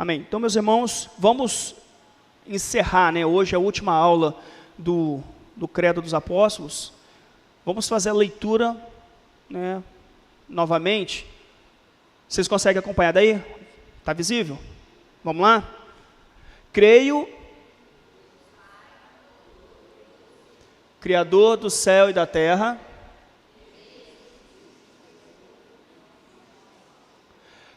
Amém. Então, meus irmãos, vamos encerrar, né? Hoje é a última aula do Credo dos Apóstolos. Vamos fazer a leitura, né, novamente. Vocês conseguem acompanhar daí? Está visível? Vamos lá? Creio, Criador do céu e da terra,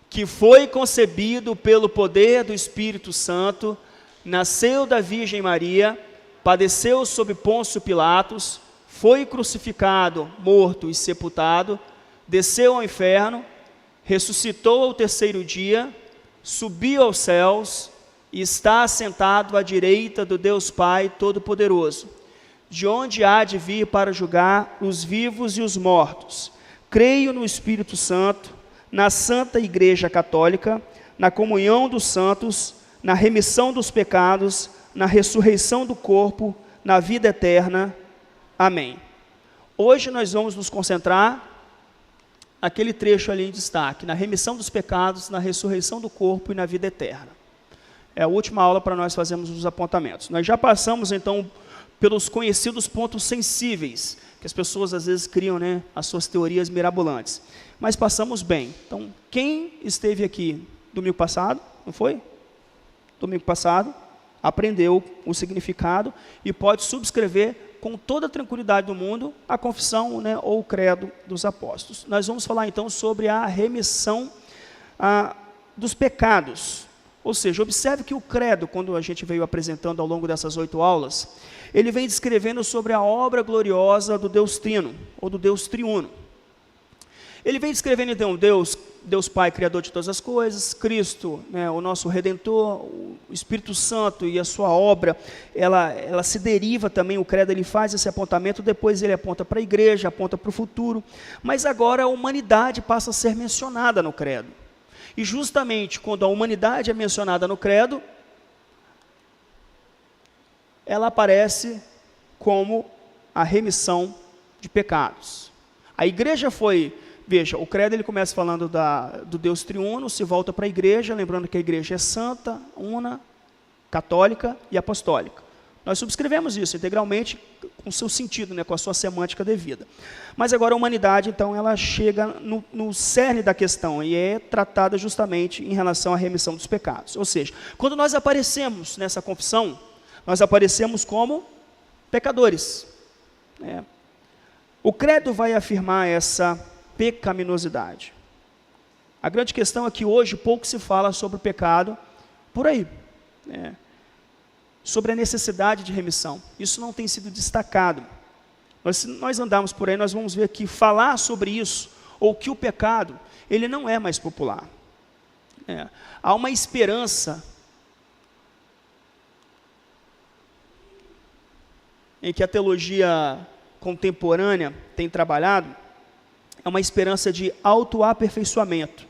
que foi concebido pelo poder do Espírito Santo, nasceu da Virgem Maria, padeceu sob Pôncio Pilatos, foi crucificado, morto e sepultado, desceu ao inferno, ressuscitou ao terceiro dia, subiu aos céus e está assentado à direita do Deus Pai Todo-Poderoso, de onde há de vir para julgar os vivos e os mortos. Creio no Espírito Santo, na Santa Igreja Católica, na comunhão dos santos, na remissão dos pecados, na ressurreição do corpo, na vida eterna. Amém. Hoje nós vamos nos concentrar naquele trecho ali em destaque, na remissão dos pecados, na ressurreição do corpo e na vida eterna. É a última aula para nós fazermos os apontamentos. Nós já passamos, então, pelos conhecidos pontos sensíveis, que as pessoas às vezes criam, né, as suas teorias mirabolantes. Mas passamos bem. Então, quem esteve aqui domingo passado, não foi? Domingo passado, aprendeu o significado e pode subscrever com toda a tranquilidade do mundo a confissão, né, ou o credo dos apóstolos. Nós vamos falar então sobre a remissão dos pecados. Ou seja, observe que o credo, quando a gente veio apresentando ao longo dessas 8 aulas, ele vem descrevendo sobre a obra gloriosa do Deus Trino, ou do Deus Triuno. Ele vem descrevendo então Deus Pai, Criador de todas as coisas, Cristo, né, o nosso Redentor, o Espírito Santo e a sua obra, ela se deriva também, o credo ele faz esse apontamento, depois ele aponta para a igreja, aponta para o futuro, mas agora a humanidade passa a ser mencionada no credo. E justamente quando a humanidade é mencionada no credo, ela aparece como a remissão de pecados. A igreja foi... Veja, o credo ele começa falando do Deus triuno, se volta para a igreja, lembrando que a igreja é santa, una, católica e apostólica. Nós subscrevemos isso integralmente com seu sentido, né, com a sua semântica devida. Mas agora a humanidade, então, ela chega no cerne da questão e é tratada justamente em relação à remissão dos pecados. Ou seja, quando nós aparecemos nessa confissão, nós aparecemos como pecadores. Né? O credo vai afirmar essa pecaminosidade. A grande questão é que hoje pouco se fala sobre o pecado por aí, né? Sobre a necessidade de remissão. Isso não tem sido destacado. Se nós andarmos por aí, nós vamos ver que falar sobre isso, ou que o pecado, ele não é mais popular. Há uma esperança em que a teologia contemporânea tem trabalhado, é uma esperança de autoaperfeiçoamento.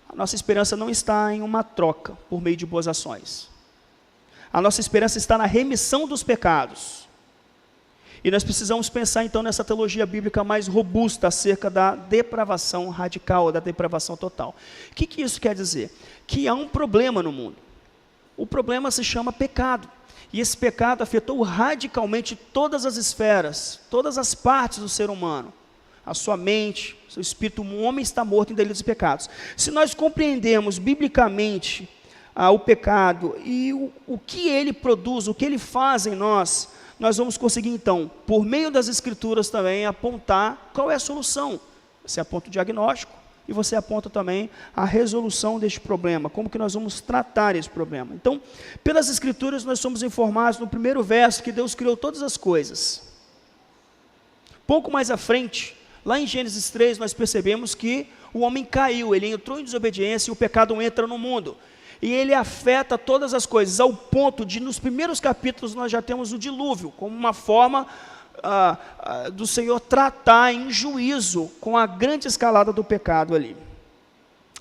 A nossa esperança não está em uma troca por meio de boas ações. A nossa esperança está na remissão dos pecados. E nós precisamos pensar então nessa teologia bíblica mais robusta acerca da depravação radical, da depravação total. O que isso quer dizer? Que há um problema no mundo. O problema se chama pecado. E esse pecado afetou radicalmente todas as esferas, todas as partes do ser humano. A sua mente, o seu espírito, o homem está morto em delitos e pecados. Se nós compreendermos biblicamente o pecado e o que ele produz, o que ele faz em nós, nós vamos conseguir então, por meio das escrituras também, apontar qual é a solução. Você aponta o diagnóstico e você aponta também a resolução deste problema, como que nós vamos tratar esse problema. Então, pelas escrituras nós somos informados no primeiro verso que Deus criou todas as coisas. Pouco mais à frente, lá em Gênesis 3, nós percebemos que o homem caiu, ele entrou em desobediência e o pecado entra no mundo. E ele afeta todas as coisas, ao ponto de, nos primeiros capítulos, nós já temos o dilúvio, como uma forma do Senhor tratar em juízo com a grande escalada do pecado ali.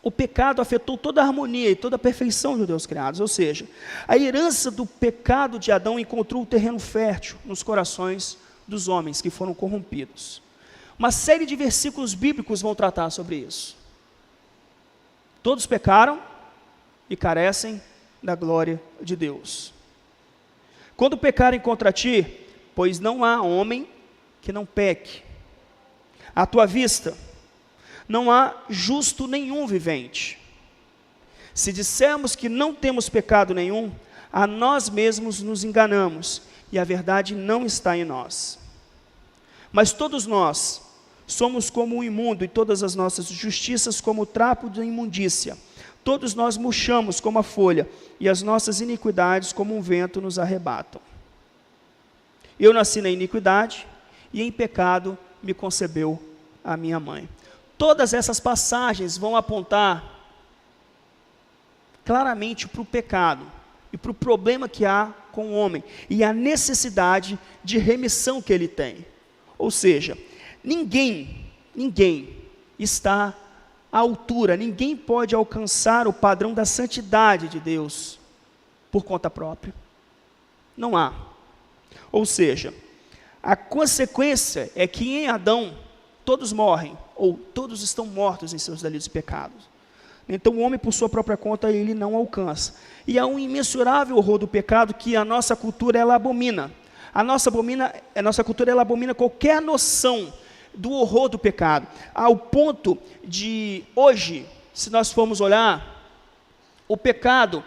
O pecado afetou toda a harmonia e toda a perfeição dos Deus criados, ou seja, a herança do pecado de Adão encontrou um terreno fértil nos corações dos homens que foram corrompidos. Uma série de versículos bíblicos vão tratar sobre isso. Todos pecaram e carecem da glória de Deus. Quando pecarem contra ti, pois não há homem que não peque. À tua vista, não há justo nenhum vivente. Se dissermos que não temos pecado nenhum, a nós mesmos nos enganamos, e a verdade não está em nós. Mas todos nós somos como o imundo, e todas as nossas justiças como o trapo de imundícia. Todos nós murchamos como a folha, e as nossas iniquidades como um vento nos arrebatam. Eu nasci na iniquidade, e em pecado me concebeu a minha mãe. Todas essas passagens vão apontar claramente para o pecado, e para o problema que há com o homem, e a necessidade de remissão que ele tem. Ou seja, ninguém está à altura, ninguém pode alcançar o padrão da santidade de Deus por conta própria. Não há. Ou seja, a consequência é que em Adão todos morrem, ou todos estão mortos em seus delitos e pecados. Então o homem por sua própria conta ele não alcança. E há um imensurável horror do pecado que a nossa cultura ela abomina. A nossa cultura ela abomina qualquer noção do horror do pecado, ao ponto de hoje, se nós formos olhar, o pecado,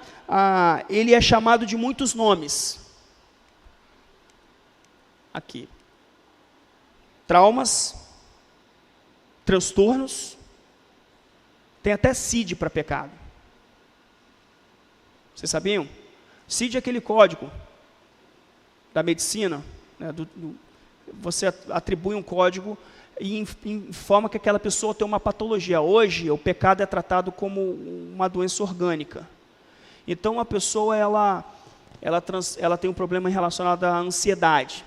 ele é chamado de muitos nomes. Aqui, traumas, transtornos, tem até CID para pecado. Vocês sabiam? CID é aquele código da medicina, né, você atribui um código e informa que aquela pessoa tem uma patologia. Hoje, o pecado é tratado como uma doença orgânica. Então, a pessoa ela tem um problema relacionado à ansiedade.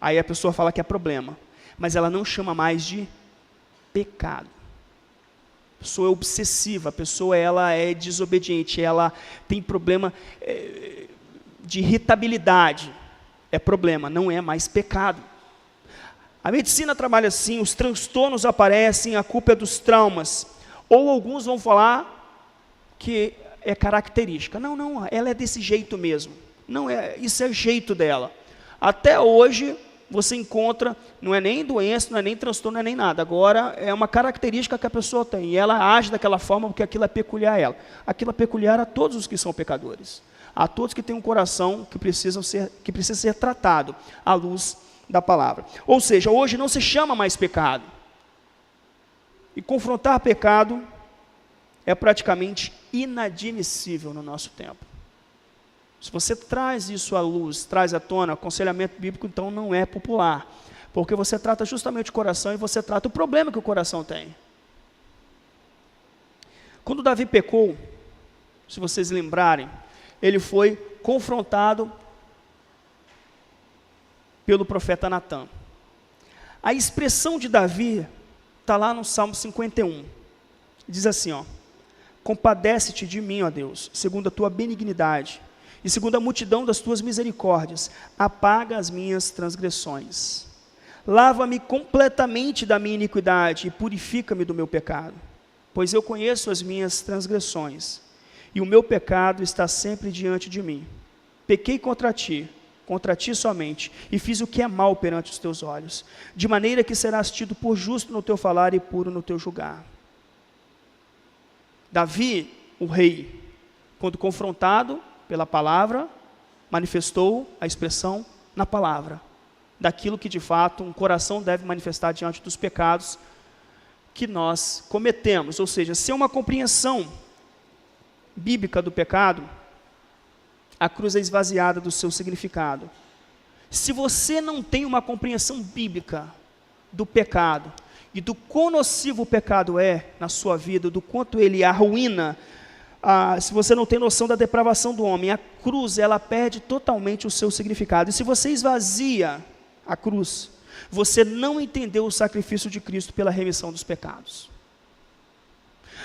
Aí a pessoa fala que é problema, mas ela não chama mais de pecado. A pessoa é obsessiva, a pessoa ela é desobediente, ela tem problema de irritabilidade. É problema, não é mais pecado. A medicina trabalha assim, os transtornos aparecem, a culpa é dos traumas. Ou alguns vão falar que é característica. Não, ela é desse jeito mesmo. Não é, isso é o jeito dela. Até hoje, você encontra, não é nem doença, não é nem transtorno, não é nem nada. Agora, é uma característica que a pessoa tem. E ela age daquela forma porque aquilo é peculiar a ela. Aquilo é peculiar a todos os que são pecadores. A todos que têm um coração que precisa ser tratado à luz da palavra. Ou seja, hoje não se chama mais pecado. E confrontar pecado é praticamente inadmissível no nosso tempo. Se você traz isso à luz, traz à tona, aconselhamento bíblico, então não é popular. Porque você trata justamente o coração e você trata o problema que o coração tem. Quando Davi pecou, se vocês lembrarem, ele foi confrontado pelo profeta Natã. A expressão de Davi está lá no Salmo 51. Diz assim, compadece-te de mim, ó Deus, segundo a tua benignidade, e segundo a multidão das tuas misericórdias, apaga as minhas transgressões. Lava-me completamente da minha iniquidade e purifica-me do meu pecado, pois eu conheço as minhas transgressões, e o meu pecado está sempre diante de mim. Pequei contra ti somente, e fiz o que é mal perante os teus olhos, de maneira que serás tido por justo no teu falar e puro no teu julgar. Davi, o rei, quando confrontado pela palavra, manifestou a expressão na palavra, daquilo que de fato um coração deve manifestar diante dos pecados que nós cometemos. Ou seja, se é uma compreensão bíblica do pecado, a cruz é esvaziada do seu significado. Se você não tem uma compreensão bíblica do pecado, e do quão nocivo o pecado é na sua vida, do quanto ele arruína, se você não tem noção da depravação do homem, a cruz ela perde totalmente o seu significado. E se você esvazia a cruz, você não entendeu o sacrifício de Cristo pela remissão dos pecados.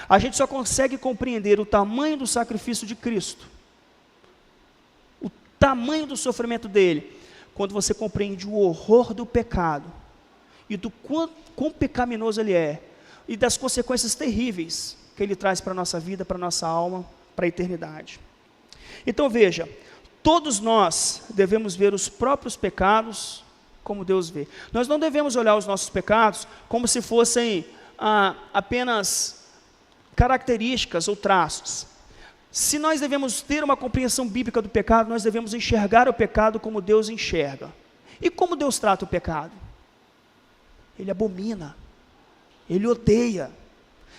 A gente só consegue compreender o tamanho do sacrifício de Cristo, o tamanho do sofrimento dele, quando você compreende o horror do pecado, e do quão pecaminoso ele é, e das consequências terríveis que Ele traz para a nossa vida, para a nossa alma, para a eternidade. Então veja, todos nós devemos ver os próprios pecados como Deus vê. Nós não devemos olhar os nossos pecados como se fossem apenas características ou traços. Se nós devemos ter uma compreensão bíblica do pecado, nós devemos enxergar o pecado como Deus enxerga. E como Deus trata o pecado? Ele abomina, Ele odeia.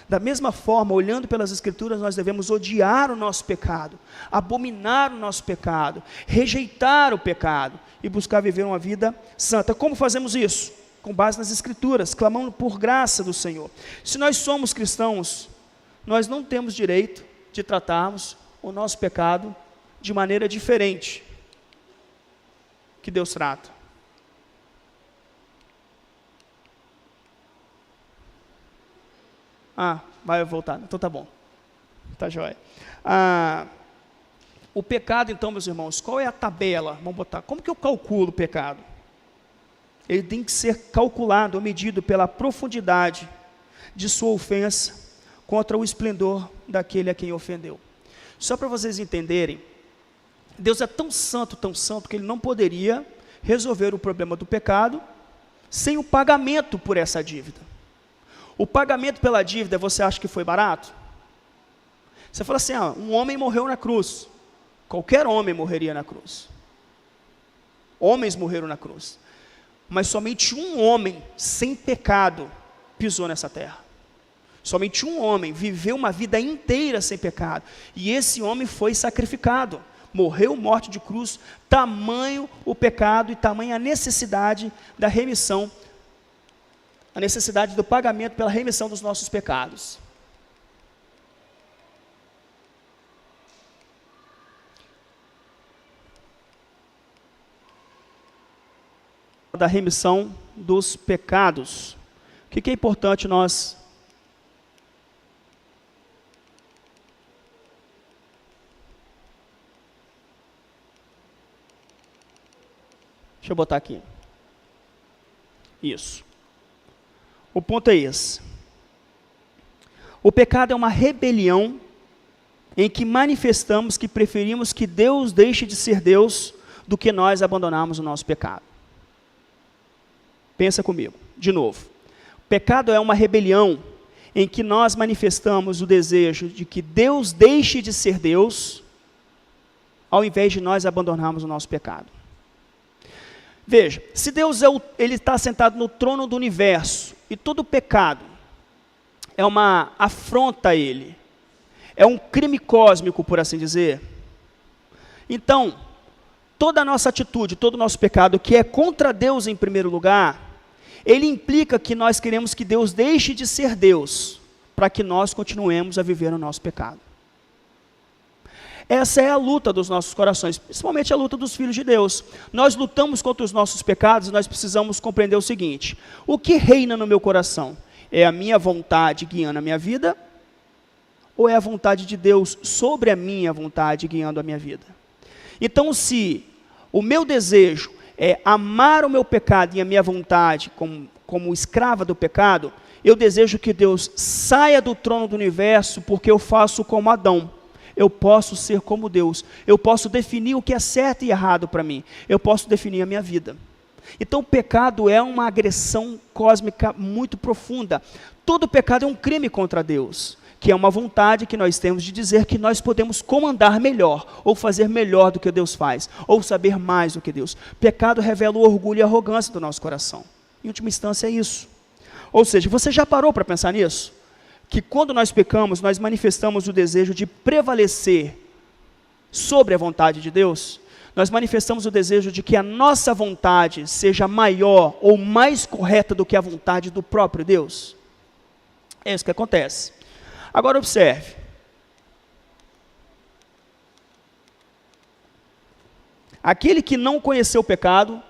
Da mesma forma, olhando pelas Escrituras, nós devemos odiar o nosso pecado, abominar o nosso pecado, rejeitar o pecado e buscar viver uma vida santa. Como fazemos isso? Com base nas Escrituras, clamando por graça do Senhor. Se nós somos cristãos, nós não temos direito de tratarmos o nosso pecado de maneira diferente que Deus trata. Vai voltar, então tá bom, tá joia. O pecado então, meus irmãos, qual é a tabela? Vamos botar, como que eu calculo o pecado? Ele tem que ser calculado ou medido pela profundidade de sua ofensa contra o esplendor daquele a quem ofendeu. Só para vocês entenderem, Deus é tão santo, que Ele não poderia resolver o problema do pecado sem o pagamento por essa dívida. O pagamento pela dívida, você acha que foi barato? Você fala assim, um homem morreu na cruz. Qualquer homem morreria na cruz. Homens morreram na cruz. Mas somente um homem sem pecado pisou nessa terra. Somente um homem viveu uma vida inteira sem pecado. E esse homem foi sacrificado. Morreu morte de cruz. Tamanho o pecado e tamanha a necessidade da remissão, a necessidade do pagamento pela remissão dos nossos pecados. Da remissão dos pecados. O que é importante nós deixa eu botar aqui. Isso. O ponto é esse. O pecado é uma rebelião em que manifestamos que preferimos que Deus deixe de ser Deus do que nós abandonarmos o nosso pecado. Pensa comigo, de novo. O pecado é uma rebelião em que nós manifestamos o desejo de que Deus deixe de ser Deus, ao invés de nós abandonarmos o nosso pecado. Veja, se Deus Ele está sentado no trono do universo, e todo pecado é uma afronta a Ele, é um crime cósmico, por assim dizer. Então, toda a nossa atitude, todo o nosso pecado, que é contra Deus em primeiro lugar, ele implica que nós queremos que Deus deixe de ser Deus, para que nós continuemos a viver o nosso pecado. Essa é a luta dos nossos corações, principalmente a luta dos filhos de Deus. Nós lutamos contra os nossos pecados e nós precisamos compreender o seguinte: o que reina no meu coração? É a minha vontade guiando a minha vida? Ou é a vontade de Deus sobre a minha vontade guiando a minha vida? Então, se o meu desejo é amar o meu pecado e a minha vontade como escrava do pecado, eu desejo que Deus saia do trono do universo, porque eu faço como Adão. Eu posso ser como Deus, eu posso definir o que é certo e errado para mim, eu posso definir a minha vida. Então o pecado é uma agressão cósmica muito profunda. Todo pecado é um crime contra Deus, que é uma vontade que nós temos de dizer que nós podemos comandar melhor, ou fazer melhor do que Deus faz, ou saber mais do que Deus. Pecado revela o orgulho e a arrogância do nosso coração. Em última instância é isso. Ou seja, você já parou para pensar nisso? Que quando nós pecamos, nós manifestamos o desejo de prevalecer sobre a vontade de Deus, nós manifestamos o desejo de que a nossa vontade seja maior ou mais correta do que a vontade do próprio Deus. É isso que acontece. Agora observe. Aquele que não conheceu o pecado,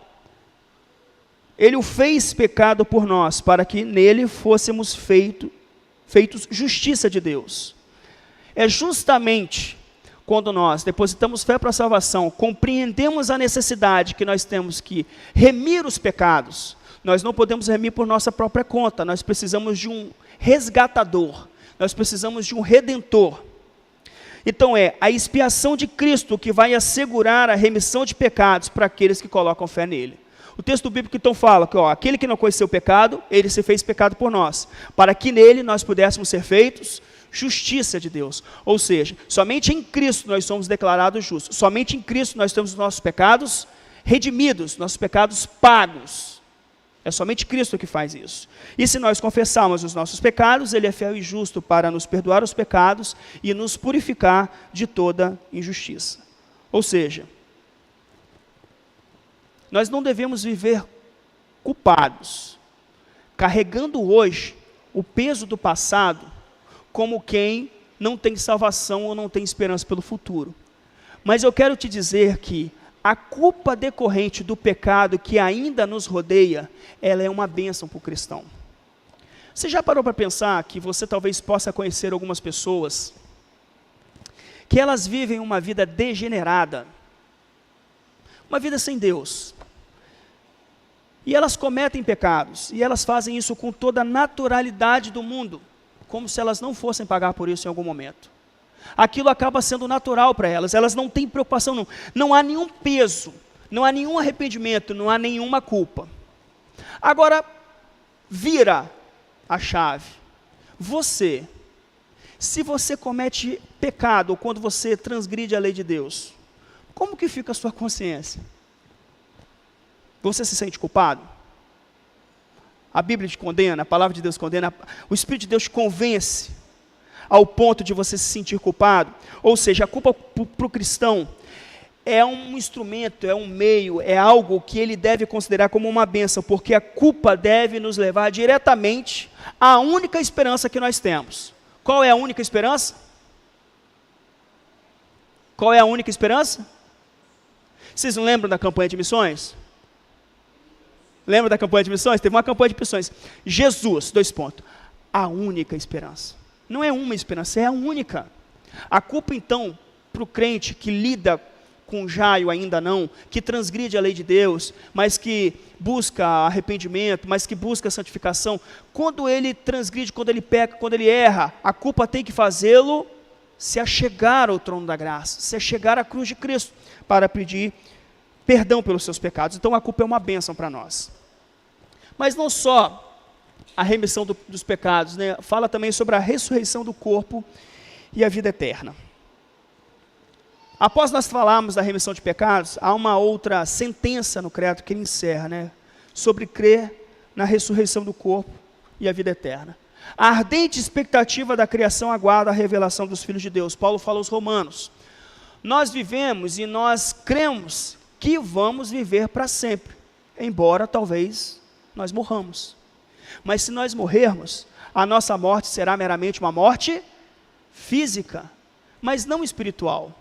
Ele o fez pecado por nós, para que nele fôssemos feitos justiça de Deus. É justamente quando nós depositamos fé para a salvação, compreendemos a necessidade que nós temos que remir os pecados. Nós não podemos remir por nossa própria conta, nós precisamos de um resgatador. nós precisamos de um redentor. Então é a expiação de Cristo que vai assegurar a remissão de pecados para aqueles que colocam fé nele. O texto bíblico então fala que aquele que não conheceu o pecado, ele se fez pecado por nós, para que nele nós pudéssemos ser feitos justiça de Deus. Ou seja, somente em Cristo nós somos declarados justos, somente em Cristo nós temos os nossos pecados redimidos, nossos pecados pagos. É somente Cristo que faz isso. E se nós confessarmos os nossos pecados, ele é fiel e justo para nos perdoar os pecados e nos purificar de toda injustiça. Ou seja, nós não devemos viver culpados, carregando hoje o peso do passado como quem não tem salvação ou não tem esperança pelo futuro. Mas eu quero te dizer que a culpa decorrente do pecado que ainda nos rodeia, ela é uma bênção para o cristão. Você já parou para pensar que você talvez possa conhecer algumas pessoas que elas vivem uma vida degenerada, uma vida sem Deus, e elas cometem pecados, e elas fazem isso com toda a naturalidade do mundo, como se elas não fossem pagar por isso em algum momento. Aquilo acaba sendo natural para elas não têm preocupação, não há nenhum peso, não há nenhum arrependimento, não há nenhuma culpa. Agora, vira a chave. Se você comete pecado, ou quando você transgride a lei de Deus, como que fica a sua consciência? Você se sente culpado? A Bíblia te condena, a palavra de Deus condena, o Espírito de Deus te convence ao ponto de você se sentir culpado? Ou seja, a culpa para o cristão é um instrumento, é um meio, é algo que ele deve considerar como uma bênção, porque a culpa deve nos levar diretamente à única esperança que nós temos. Qual é a única esperança? Qual é a única esperança? Vocês não lembram da campanha de missões? Lembra da campanha de missões? Teve uma campanha de missões. Jesus, a única esperança. Não é uma esperança, é a única. A culpa, então, para o crente que lida com jaio ainda não, que transgride a lei de Deus, mas que busca arrependimento, mas que busca santificação, quando ele transgride, quando ele peca, quando ele erra, a culpa tem que fazê-lo se achegar ao trono da graça, se achegar à cruz de Cristo, para pedir perdão pelos seus pecados. Então a culpa é uma bênção para nós. Mas não só a remissão dos pecados, né? Fala também sobre a ressurreição do corpo e a vida eterna. Após nós falarmos da remissão de pecados, há uma outra sentença no credo que ele encerra, né? Sobre crer na ressurreição do corpo e a vida eterna. A ardente expectativa da criação aguarda a revelação dos filhos de Deus. Paulo fala aos Romanos. Nós vivemos e nós cremos que vamos viver para sempre, embora talvez nós morramos. Mas se nós morrermos, a nossa morte será meramente uma morte física, mas não espiritual.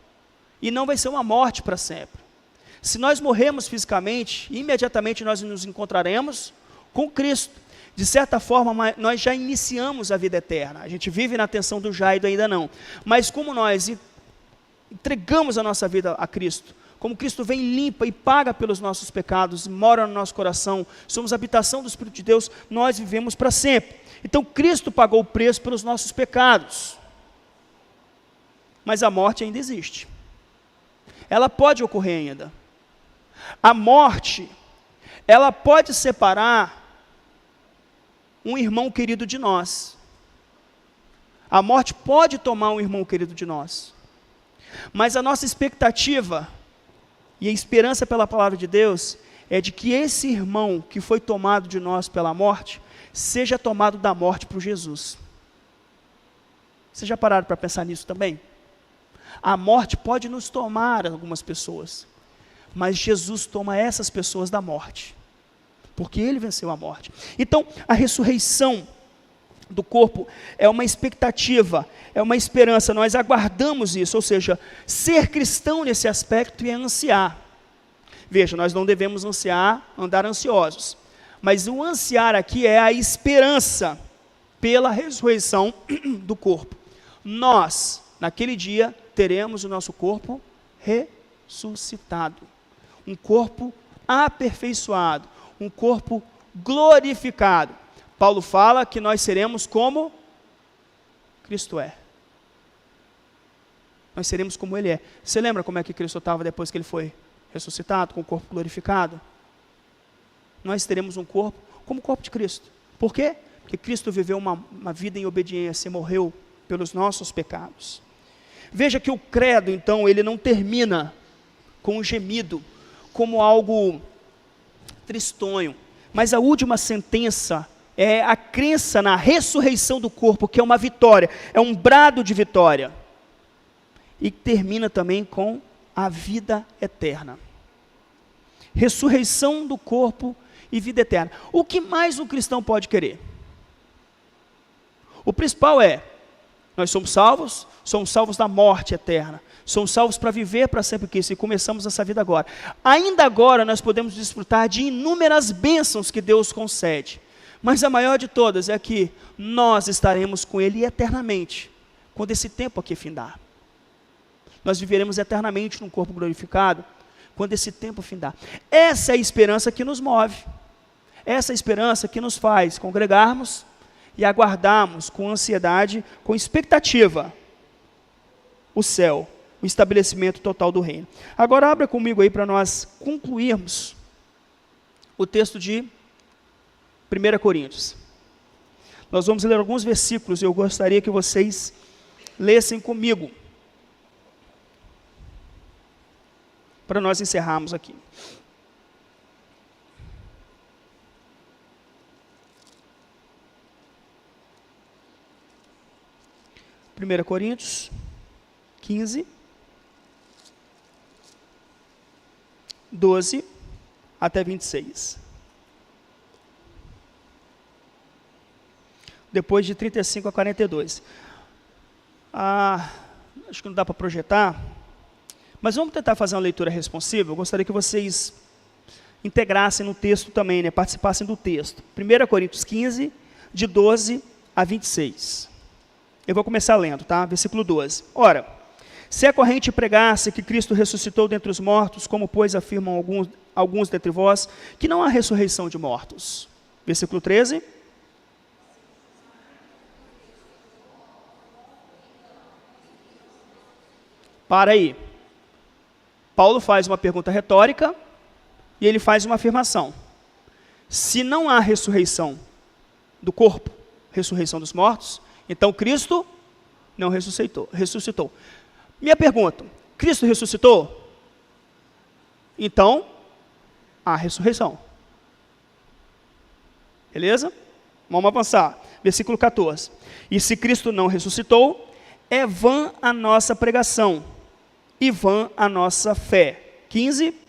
E não vai ser uma morte para sempre. Se nós morrermos fisicamente, imediatamente nós nos encontraremos com Cristo. De certa forma, nós já iniciamos a vida eterna. A gente vive na tensão do já e do ainda não. Mas como nós entregamos a nossa vida a Cristo, como Cristo vem limpa e paga pelos nossos pecados, mora no nosso coração, somos habitação do Espírito de Deus, nós vivemos para sempre. Então Cristo pagou o preço pelos nossos pecados. Mas a morte ainda existe. Ela pode ocorrer ainda. A morte, ela pode separar um irmão querido de nós. A morte pode tomar um irmão querido de nós. Mas a nossa expectativa e a esperança pela palavra de Deus é de que esse irmão que foi tomado de nós pela morte, seja tomado da morte por Jesus. Vocês já pararam para pensar nisso também? A morte pode nos tomar algumas pessoas, mas Jesus toma essas pessoas da morte, porque Ele venceu a morte. Então, a ressurreição do corpo é uma expectativa, é uma esperança, nós aguardamos isso, ou seja, ser cristão nesse aspecto é ansiar. Veja, nós não devemos ansiar, andar ansiosos, mas o ansiar aqui é a esperança pela ressurreição do corpo. Nós, naquele dia, teremos o nosso corpo ressuscitado, um corpo aperfeiçoado, um corpo glorificado. Paulo fala que nós seremos como Cristo é. Nós seremos como Ele é. Você lembra como é que Cristo estava depois que Ele foi ressuscitado, com o corpo glorificado? Nós teremos um corpo como o corpo de Cristo. Por quê? Porque Cristo viveu uma vida em obediência e morreu pelos nossos pecados. Veja que o credo, então, ele não termina com um gemido, como algo tristonho, mas a última sentença é a crença na ressurreição do corpo, que é uma vitória, é um brado de vitória. E termina também com a vida eterna. Ressurreição do corpo e vida eterna. O que mais um cristão pode querer? O principal é, nós somos salvos da morte eterna, somos salvos para viver para sempre com isso, e começamos essa vida agora. Ainda agora nós podemos desfrutar de inúmeras bênçãos que Deus concede, mas a maior de todas é que nós estaremos com Ele eternamente, quando esse tempo aqui findar. Nós viveremos eternamente num corpo glorificado, quando esse tempo findar. Essa é a esperança que nos move, essa é a esperança que nos faz congregarmos e aguardarmos com ansiedade, com expectativa, o céu, o estabelecimento total do reino. Agora abra comigo aí para nós concluirmos o texto de 1 Coríntios. Nós vamos ler alguns versículos e eu gostaria que vocês lessem comigo, para nós encerrarmos aqui. Primeira Coríntios 15, 12 até 26. Depois de 35 a 42. Acho que não dá para projetar, mas vamos tentar fazer uma leitura responsiva. Eu gostaria que vocês integrassem no texto também, né? Participassem do texto. 1 Coríntios 15, de 12 a 26. Eu vou começar lendo, tá? Versículo 12. Ora, se a corrente pregasse que Cristo ressuscitou dentre os mortos, como pois afirmam alguns dentre vós, que não há ressurreição de mortos. Versículo 13. Para aí. Paulo faz uma pergunta retórica e ele faz uma afirmação. Se não há ressurreição do corpo, ressurreição dos mortos, então Cristo não ressuscitou. Minha pergunta, Cristo ressuscitou? Então, há ressurreição. Beleza? Vamos avançar. Versículo 14. E se Cristo não ressuscitou, é vã a nossa pregação e vã a nossa fé. 15.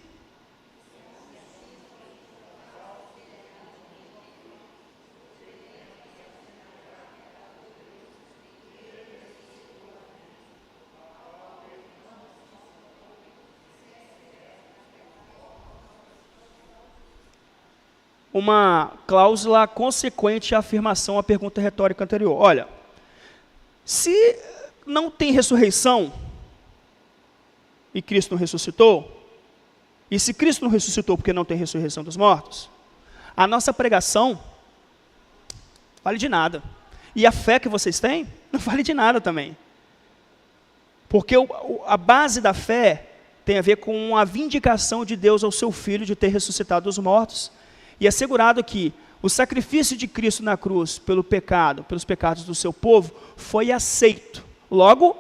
Uma cláusula consequente à afirmação, à pergunta retórica anterior. Olha, se não tem ressurreição, e Cristo não ressuscitou, e se Cristo não ressuscitou porque não tem ressurreição dos mortos, a nossa pregação vale de nada. E a fé que vocês têm não vale de nada também. Porque a base da fé tem a ver com a vindicação de Deus ao seu Filho de ter ressuscitado dos mortos, e assegurado que o sacrifício de Cristo na cruz pelos pecados do seu povo, foi aceito. Logo,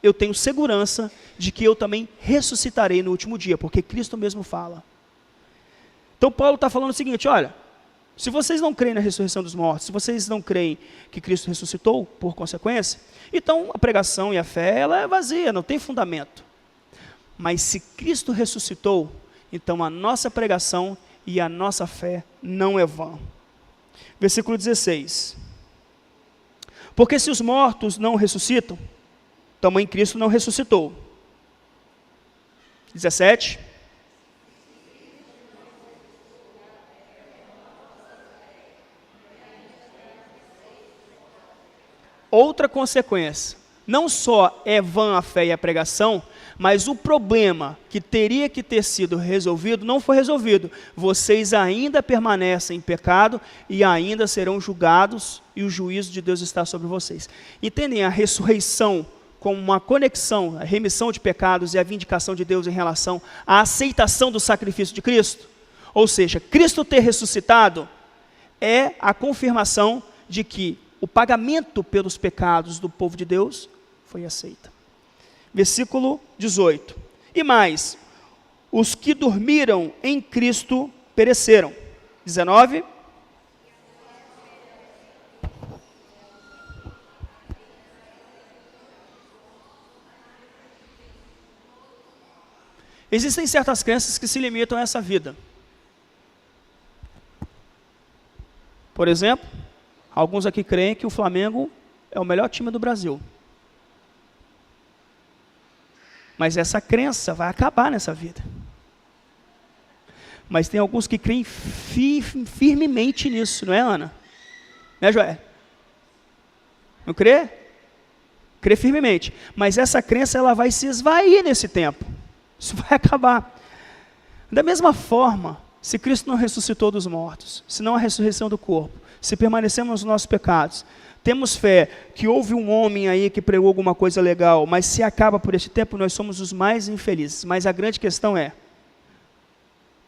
eu tenho segurança de que eu também ressuscitarei no último dia, porque Cristo mesmo fala. Então Paulo está falando o seguinte, olha, se vocês não creem na ressurreição dos mortos, se vocês não creem que Cristo ressuscitou, por consequência, então a pregação e a fé, ela é vazia, não tem fundamento. Mas se Cristo ressuscitou, então a nossa pregação e a nossa fé não é vã. Versículo 16. Porque se os mortos não ressuscitam, também Cristo não ressuscitou. 17. Outra consequência. não só é vã a fé e a pregação, mas o problema que teria que ter sido resolvido não foi resolvido. Vocês ainda permanecem em pecado e ainda serão julgados e o juízo de Deus está sobre vocês. Entendem a ressurreição como uma conexão, a remissão de pecados e a vindicação de Deus em relação à aceitação do sacrifício de Cristo? Ou seja, Cristo ter ressuscitado é a confirmação de que o pagamento pelos pecados do povo de Deus foi aceito. Versículo 18. E mais, os que dormiram em Cristo pereceram. 19. Existem certas crenças que se limitam a essa vida. Por exemplo, alguns aqui creem que o Flamengo é o melhor time do Brasil. Mas essa crença vai acabar nessa vida. Mas tem alguns que creem firmemente nisso, não é, Ana? Né, Joé? Não crê? Crê firmemente. Mas essa crença ela vai se esvair nesse tempo. Isso vai acabar. Da mesma forma, se Cristo não ressuscitou dos mortos, se não a ressurreição do corpo, se permanecemos nos nossos pecados, temos fé que houve um homem aí que pregou alguma coisa legal, mas se acaba por esse tempo, nós somos os mais infelizes. Mas a grande questão é,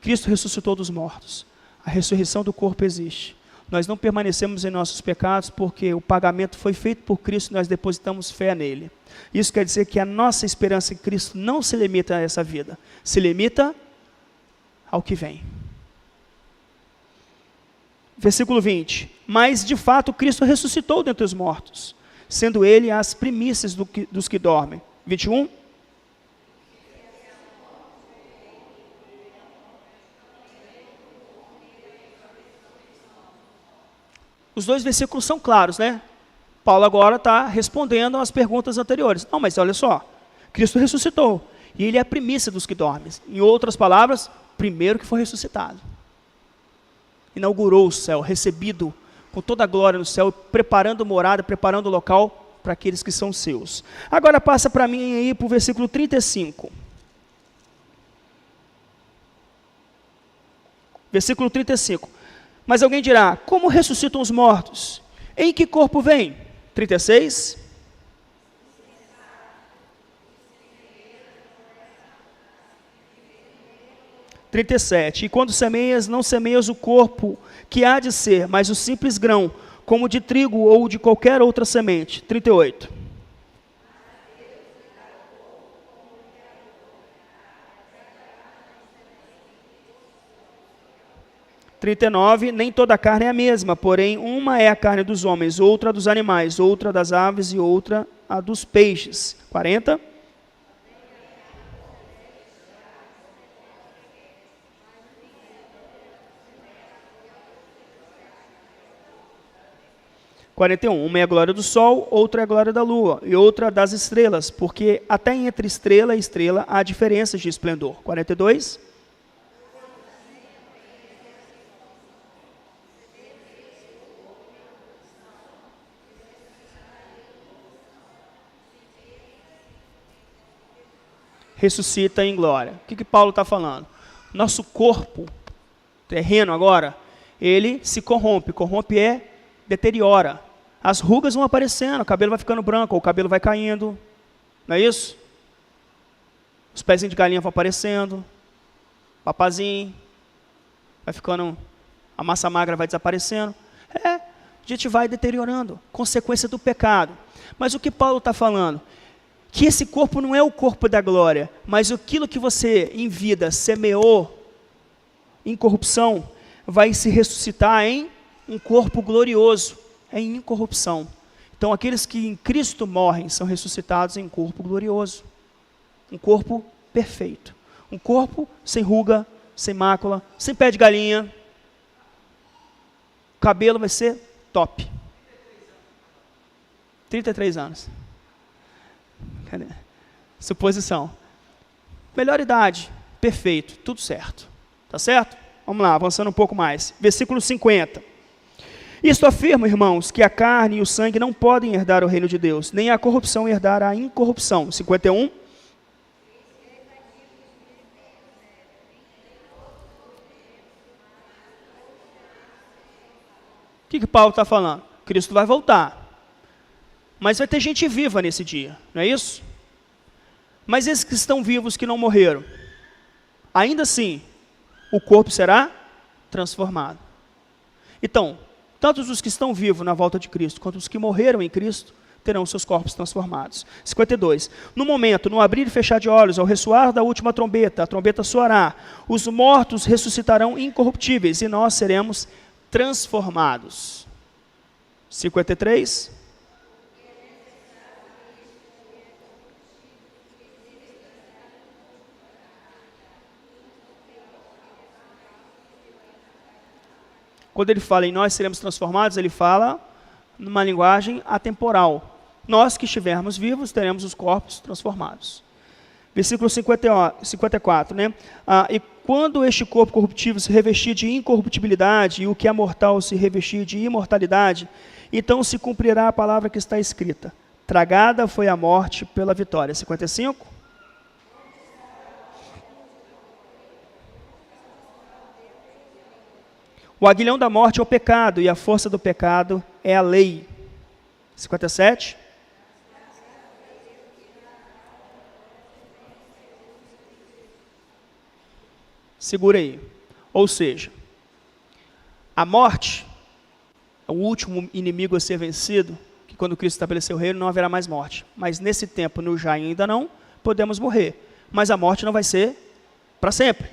Cristo ressuscitou dos mortos. A ressurreição do corpo existe. Nós não permanecemos em nossos pecados porque o pagamento foi feito por Cristo e nós depositamos fé nele. Isso quer dizer que a nossa esperança em Cristo não se limita a essa vida, se limita ao que vem. Versículo 20. Mas, de fato, Cristo ressuscitou dentre os mortos, sendo ele as primícias dos que dormem. 21. Os dois versículos são claros, né? Paulo agora está respondendo às perguntas anteriores. Não, mas olha só, Cristo ressuscitou, e ele é a primícia dos que dormem. Em outras palavras, primeiro que foi ressuscitado. Inaugurou o céu, recebido com toda a glória no céu, preparando morada, preparando o local para aqueles que são seus. Agora passa para mim aí para o versículo 35. Versículo 35. Mas alguém dirá, como ressuscitam os mortos? Em que corpo vem? 36. E quando semeias, não semeias o corpo que há de ser, mas o simples grão, como de trigo ou de qualquer outra semente. 38. Nem toda a carne é a mesma, porém uma é a carne dos homens, outra dos animais, outra das aves e outra a dos peixes. 40. Uma é a glória do sol, outra é a glória da lua, e outra das estrelas, porque até entre estrela e estrela há diferenças de esplendor. 42. Ressuscita em glória. O que Paulo está falando? Nosso corpo terreno agora, ele se corrompe. Corrompe deteriora. As rugas vão aparecendo, o cabelo vai ficando branco, ou o cabelo vai caindo. Não é isso? Os pezinhos de galinha vão aparecendo. Papazinho. Vai ficando, a massa magra vai desaparecendo. A gente vai deteriorando. Consequência do pecado. Mas o que Paulo está falando? Que esse corpo não é o corpo da glória, mas aquilo que você em vida semeou em corrupção, vai se ressuscitar em um corpo glorioso, em incorrupção. Então aqueles que em Cristo morrem são ressuscitados em um corpo glorioso, um corpo perfeito, um corpo sem ruga, sem mácula, sem pé de galinha, o cabelo vai ser top. 33 anos. Cadê? Suposição. Melhor idade, perfeito, tudo certo. Tá certo? Vamos lá, avançando um pouco mais. Versículo 50. Isto afirma, irmãos, que a carne e o sangue não podem herdar o reino de Deus, nem a corrupção herdar a incorrupção. 51. O que Paulo está falando? Cristo vai voltar. Mas vai ter gente viva nesse dia, não é isso? Mas esses que estão vivos, que não morreram, ainda assim, o corpo será transformado. Então, tanto os que estão vivos na volta de Cristo, quanto os que morreram em Cristo, terão seus corpos transformados. 52. No momento, no abrir e fechar de olhos, ao ressoar da última trombeta, a trombeta soará, os mortos ressuscitarão incorruptíveis, e nós seremos transformados. 53. Quando ele fala em nós seremos transformados, ele fala numa linguagem atemporal. Nós que estivermos vivos, teremos os corpos transformados. Versículo 54, né? E quando este corpo corruptível se revestir de incorruptibilidade e o que é mortal se revestir de imortalidade, então se cumprirá a palavra que está escrita. Tragada foi a morte pela vitória. 55. O aguilhão da morte é o pecado, e a força do pecado é a lei. 57. Segura aí. Ou seja, a morte é o último inimigo a ser vencido, que quando Cristo estabeleceu o reino não haverá mais morte. Mas nesse tempo, no já e ainda não, podemos morrer. Mas a morte não vai ser para sempre,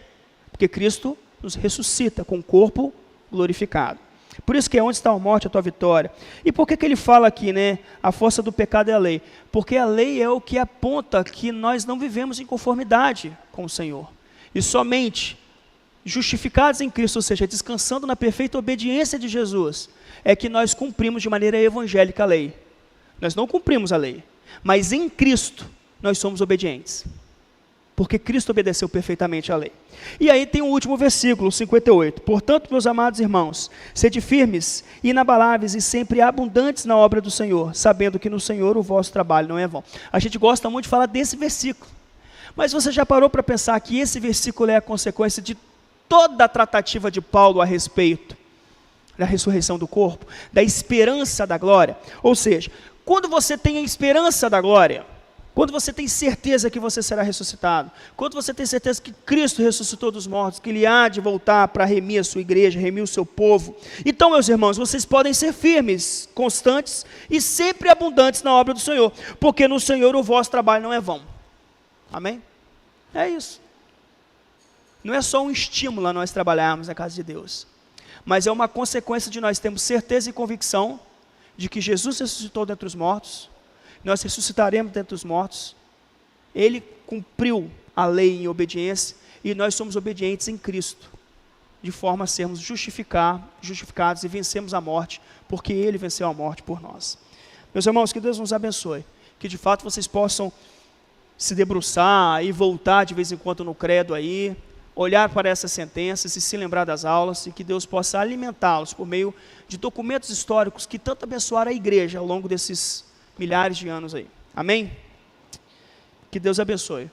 porque Cristo nos ressuscita com o corpo glorificado. Por isso que é onde está a morte, a tua vitória. E por que ele fala aqui, né? A força do pecado é a lei. Porque a lei é o que aponta que nós não vivemos em conformidade com o Senhor. E somente justificados em Cristo, ou seja, descansando na perfeita obediência de Jesus, é que nós cumprimos de maneira evangélica a lei. Nós não cumprimos a lei, mas em Cristo nós somos obedientes. Porque Cristo obedeceu perfeitamente à lei. E aí tem o último versículo, 58. Portanto, meus amados irmãos, sede firmes, inabaláveis e sempre abundantes na obra do Senhor, sabendo que no Senhor o vosso trabalho não é vão. A gente gosta muito de falar desse versículo. Mas você já parou para pensar que esse versículo é a consequência de toda a tratativa de Paulo a respeito da ressurreição do corpo, da esperança da glória? Ou seja, quando você tem a esperança da glória, quando você tem certeza que você será ressuscitado, quando você tem certeza que Cristo ressuscitou dos mortos, que Ele há de voltar para remir a sua igreja, remir o seu povo, então, meus irmãos, vocês podem ser firmes, constantes e sempre abundantes na obra do Senhor, porque no Senhor o vosso trabalho não é vão. Amém? É isso. Não é só um estímulo a nós trabalharmos na casa de Deus, mas é uma consequência de nós termos certeza e convicção de que Jesus ressuscitou dentre os mortos, nós ressuscitaremos dentre os mortos, Ele cumpriu a lei em obediência, e nós somos obedientes em Cristo, de forma a sermos justificados e vencemos a morte, porque Ele venceu a morte por nós. Meus irmãos, que Deus nos abençoe, que de fato vocês possam se debruçar e voltar de vez em quando no credo aí, olhar para essas sentenças e se lembrar das aulas, e que Deus possa alimentá-los por meio de documentos históricos que tanto abençoaram a igreja ao longo desses milhares de anos aí. Amém? Que Deus abençoe.